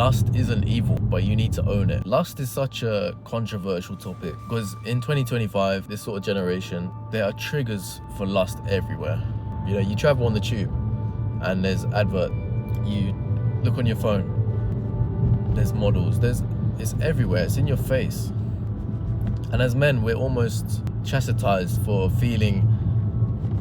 Lust isn't evil, but you need to own it. Lust is such a controversial topic because in 2025, this sort of generation, there are triggers for lust everywhere. You know, you travel on the tube and there's advert. You look on your phone, there's models, it's everywhere, it's in your face. And as men, we're almost chastised for feeling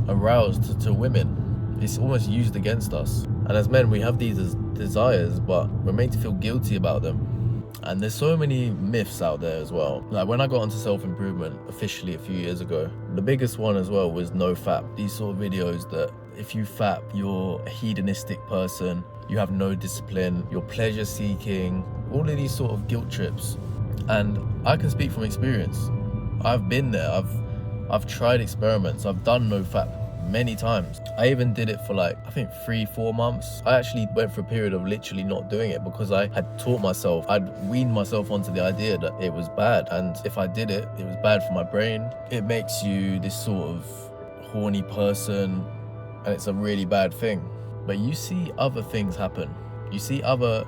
aroused to women. It's almost used against us. And as men, we have these desires, but we're made to feel guilty about them. And there's so many myths out there as well. Like when I got onto self-improvement officially a few years ago, the biggest one as well was NoFap. These sort of videos that if you fap, you're a hedonistic person, you have no discipline, you're pleasure seeking, all of these sort of guilt trips. And I can speak from experience. I've been there, I've tried experiments, I've done NoFap many times. I even did it for like, I think 3-4 months. I actually went for a period of literally not doing it because I had taught myself, I'd weaned myself onto the idea that it was bad. And if I did it, it was bad for my brain. It makes you this sort of horny person and it's a really bad thing. But you see other things happen. You see other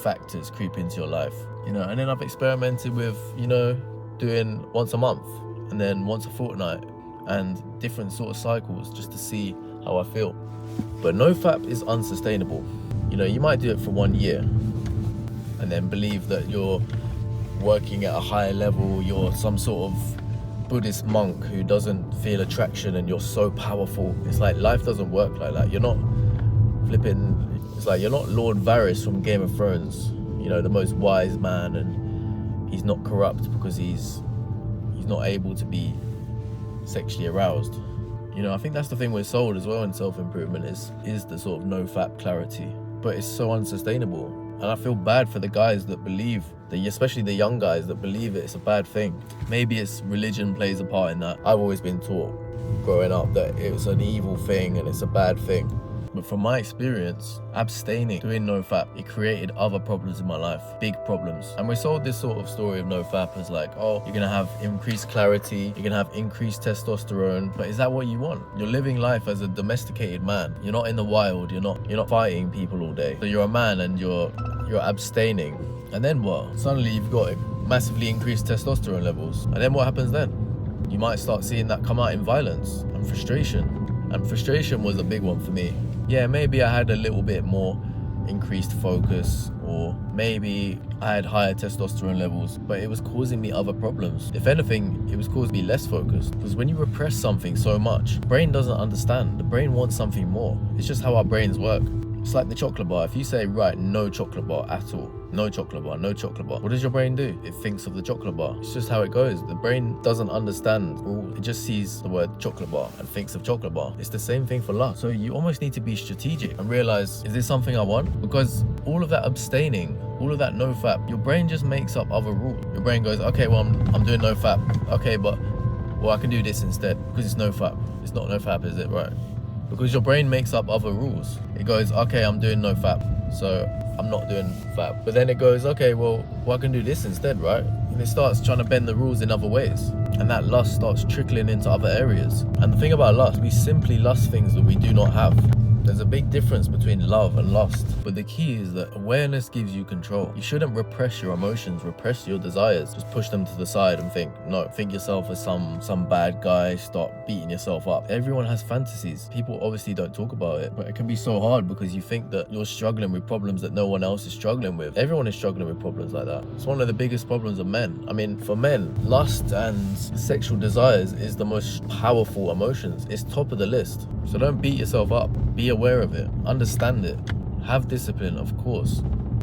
factors creep into your life, you know, and then I've experimented with, you know, doing once a month and then once a fortnight and different sort of cycles just to see how I feel. But NoFap is unsustainable. You know, you might do it for 1 year and then believe that you're working at a higher level, you're some sort of Buddhist monk who doesn't feel attraction and you're so powerful. It's like life doesn't work like that. You're not it's like you're not Lord Varys from Game of Thrones, you know, the most wise man, and he's not corrupt because he's not able to be sexually aroused. You know, I think that's the thing we're sold as well in self-improvement is the sort of NoFap clarity, but it's so unsustainable. And I feel bad for the guys that believe, especially the young guys that believe it's a bad thing. Maybe it's religion plays a part in that. I've always been taught growing up that it's an evil thing and it's a bad thing. But from my experience, abstaining, doing NoFap, it created other problems in my life, big problems. And we sold this sort of story of NoFap as like, oh, you're gonna have increased clarity, you're gonna have increased testosterone. But is that what you want? You're living life as a domesticated man. You're not in the wild, you're not fighting people all day. So you're a man and you're abstaining. And then what? Suddenly you've got massively increased testosterone levels. And then what happens then? You might start seeing that come out in violence and frustration. And frustration was a big one for me. Yeah, maybe I had a little bit more increased focus, or maybe I had higher testosterone levels, but it was causing me other problems. If anything, it was causing me less focused. Because when you repress something so much, the brain doesn't understand. The brain wants something more. It's just how our brains work. It's like the chocolate bar. If you say, right, no chocolate bar at all, no chocolate bar, no chocolate bar, what does your brain do? It thinks of the chocolate bar. It's just how it goes. The brain doesn't understand. It just sees the word chocolate bar and thinks of chocolate bar. It's the same thing for lust. So you almost need to be strategic and realize, is this something I want? Because all of that abstaining, all of that NoFap, your brain just makes up other rules. Your brain goes, okay, well, I'm doing NoFap. Okay, but, well, I can do this instead because it's NoFap. It's not NoFap, is it? Right. Because your brain makes up other rules. It goes, okay, I'm doing NoFap, so I'm not doing fap. But then it goes, okay, well, I can do this instead, right? And it starts trying to bend the rules in other ways. And that lust starts trickling into other areas. And the thing about lust, we simply lust things that we do not have. There's a big difference between love and lust, but the key is that awareness gives you control. You shouldn't repress your emotions, repress your desires. Just push them to the side and think yourself as some bad guy, start beating yourself up. Everyone has fantasies. People obviously don't talk about it, but it can be so hard because you think that you're struggling with problems that no one else is struggling with. Everyone is struggling with problems like that. It's one of the biggest problems of men. I mean, for men, lust and sexual desires is the most powerful emotions. It's top of the list. So don't beat yourself up. Be aware of it, understand it, have discipline, of course,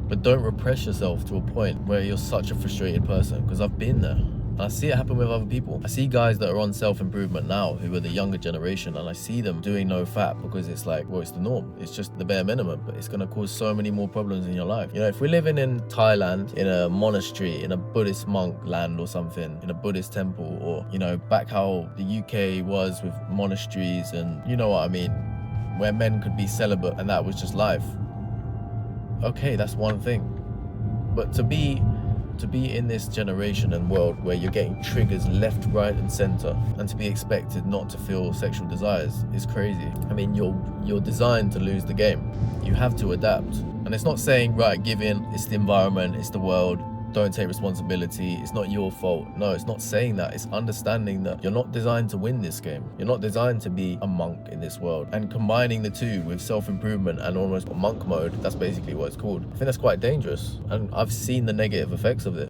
but don't repress yourself to a point where you're such a frustrated person, because I've been there. And I see it happen with other people. I see guys that are on self-improvement now who are the younger generation, and I see them doing NoFap because it's like, well, it's the norm. It's just the bare minimum, but it's going to cause so many more problems in your life. You know, if we're living in Thailand, in a monastery, in a Buddhist monk land or something, in a Buddhist temple, or, you know, back how the UK was with monasteries and, you know what I mean, where men could be celibate and that was just life. Okay, that's one thing. But to be to be in this generation and world where you're getting triggers left, right, and center, and to be expected not to feel sexual desires is crazy. I mean, you're designed to lose the game. You have to adapt. And it's not saying, right, give in, it's the environment, it's the world, don't take responsibility, it's not your fault. No, it's not saying that. It's understanding that you're not designed to win this game. You're not designed to be a monk in this world. And combining the two with self-improvement and almost monk mode, that's basically what it's called. I think that's quite dangerous. And I've seen the negative effects of it.